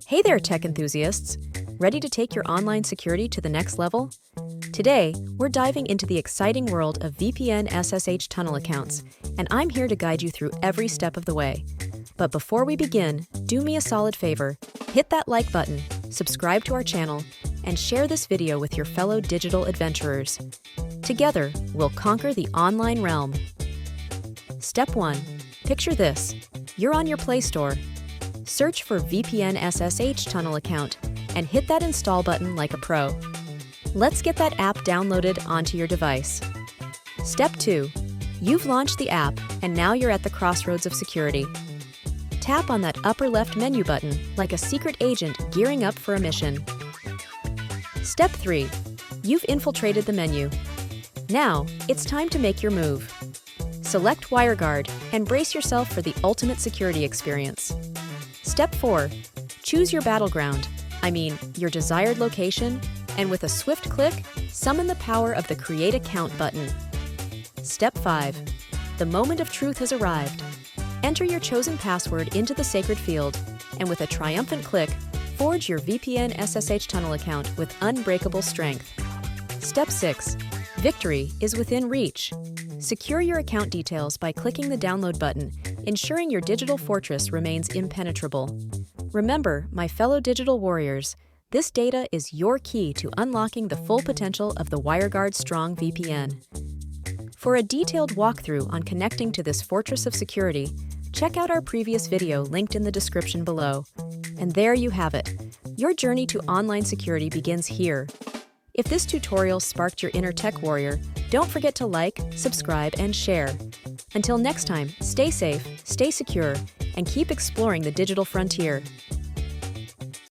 Hey there, tech enthusiasts! Ready to take your online security to the next level? Today, we're diving into the exciting world of VPN SSH Tunnel Accounts, and I'm here to guide you through every step of the way. But before we begin, do me a solid favor, hit that like button, subscribe to our channel, and share this video with your fellow digital adventurers. Together, we'll conquer the online realm. Step 1. Picture this. You're on your Play Store. Search for VPN SSH Tunnel Account and hit that install button like a pro. Let's get that app downloaded onto your device. Step 2. You've launched the app and now you're at the crossroads of security. Tap on that upper left menu button like a secret agent gearing up for a mission. Step 3. You've infiltrated the menu. Now, it's time to make your move. Select Wireguard and brace yourself for the ultimate security experience. Step 4. Choose your battleground, your desired location, and with a swift click, summon the power of the Create Account button. Step 5. The moment of truth has arrived. Enter your chosen password into the sacred field, and with a triumphant click, forge your VPN SSH Tunnel account with unbreakable strength. Step 6. Victory is within reach. Secure your account details by clicking the download button, ensuring your digital fortress remains impenetrable. Remember, my fellow digital warriors, this data is your key to unlocking the full potential of the Wireguard Strong VPN. For a detailed walkthrough on connecting to this fortress of security, check out our previous video linked in the description below. And there you have it. Your journey to online security begins here. If this tutorial sparked your inner tech warrior, don't forget to like, subscribe, and share. Until next time, stay safe, stay secure, and keep exploring the digital frontier.